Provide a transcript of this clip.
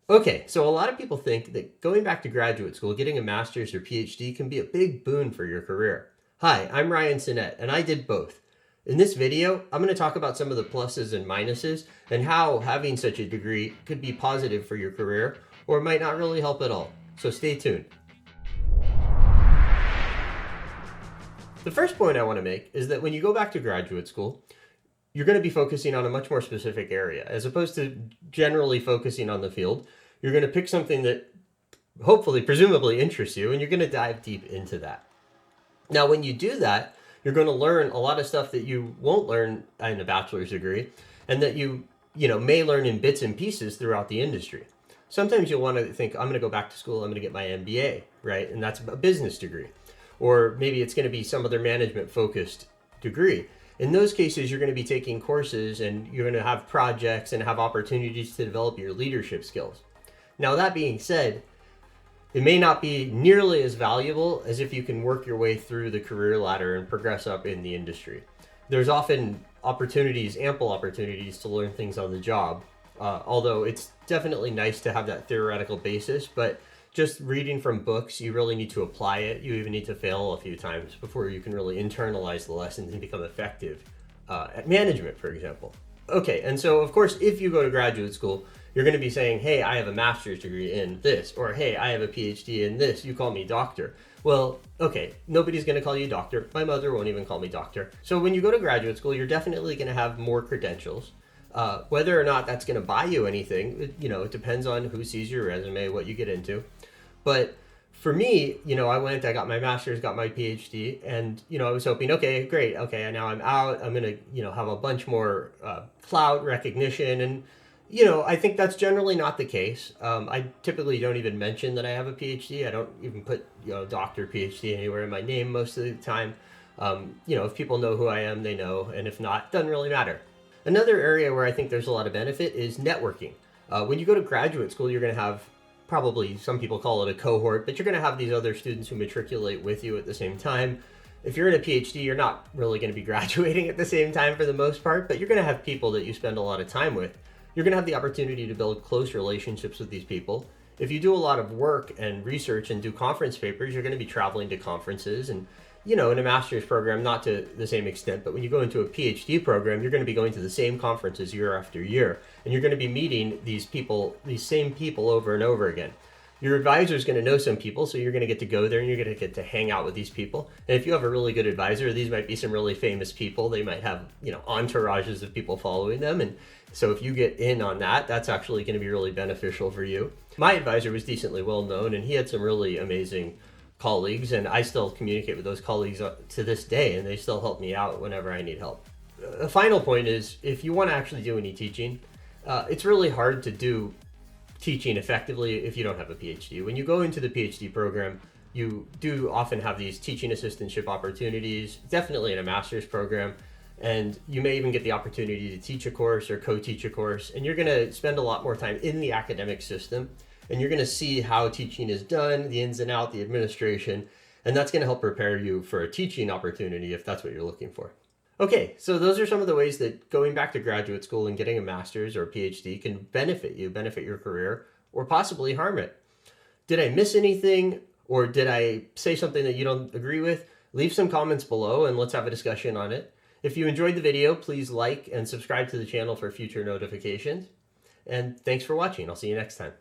Okay, so a lot of people think that going back to graduate school, getting a master's or PhD can be a big boon for your career. Hi, I'm Ryan Sinnett, and I did both. In this video, I'm going to talk about some of the pluses and minuses and how having such a degree could be positive for your career or might not really help at all. So stay tuned. The first point I want to make is that when you go back to graduate school, you're going to be focusing on a much more specific area. As opposed to generally focusing on the field, you're going to pick something that hopefully, presumably interests you, and you're going to dive deep into that. Now, when you do that, you're going to learn a lot of stuff that you won't learn in a bachelor's degree and that you may learn in bits and pieces throughout the industry. Sometimes you'll want to think, I'm going to go back to school, I'm going to get my MBA, right? And that's a business degree. Or maybe it's going to be some other management focused degree. In those cases, you're going to be taking courses and you're going to have projects and have opportunities to develop your leadership skills. Now, that being said, it may not be nearly as valuable as if you can work your way through the career ladder and progress up in the industry. There's often opportunities, ample opportunities to learn things on the job, although it's definitely nice to have that theoretical basis, but just reading from books, you really need to apply it. You even need to fail a few times before you can really internalize the lessons and become effective at management, for example. Okay, and so of course, if you go to graduate school, you're going to be saying, hey, I have a master's degree in this, or hey, I have a PhD in this, you call me doctor. Well, okay, nobody's going to call you doctor. My mother won't even call me doctor. So when you go to graduate school, you're definitely going to have more credentials. Whether or not that's going to buy you anything, it depends on who sees your resume, what you get into. But for me, I got my master's, got my PhD, and, I was hoping, okay, great. Okay, now I'm out. I'm going to, have a bunch more clout recognition. And, I think that's generally not the case. I typically don't even mention that I have a PhD. I don't even put, doctor, PhD anywhere in my name most of the time. If people know who I am, they know. And if not, it doesn't really matter. Another area where I think there's a lot of benefit is networking. When you go to graduate school, you're going to have probably some people call it a cohort, but you're going to have these other students who matriculate with you at the same time. If you're in a PhD, you're not really going to be graduating at the same time for the most part, but you're going to have people that you spend a lot of time with. You're going to have the opportunity to build close relationships with these people. If you do a lot of work and research and do conference papers, you're going to be traveling to conferences and, in a master's program, not to the same extent, but when you go into a PhD program, you're going to be going to the same conferences year after year, and you're going to be meeting these same people over and over again. Your advisor is going to know some people, so you're going to get to go there and you're going to get to hang out with these people. And if you have a really good advisor, these might be some really famous people. They might have, entourages of people following them. And so if you get in on that, that's actually going to be really beneficial for you. My advisor was decently well known, and he had some really amazing colleagues, and I still communicate with those colleagues to this day, and they still help me out whenever I need help. A final point is, if you want to actually do any teaching, it's really hard to do teaching effectively if you don't have a PhD. When you go into the PhD program, you do often have these teaching assistantship opportunities, definitely in a master's program, and you may even get the opportunity to teach a course or co-teach a course, and you're going to spend a lot more time in the academic system. And you're going to see how teaching is done, the ins and outs, the administration, and that's going to help prepare you for a teaching opportunity if that's what you're looking for. Okay, so those are some of the ways that going back to graduate school and getting a master's or a PhD can benefit your career, or possibly harm it. Did I miss anything, or did I say something that you don't agree with? Leave some comments below and let's have a discussion on it. If you enjoyed the video, please like and subscribe to the channel for future notifications. And thanks for watching. I'll see you next time.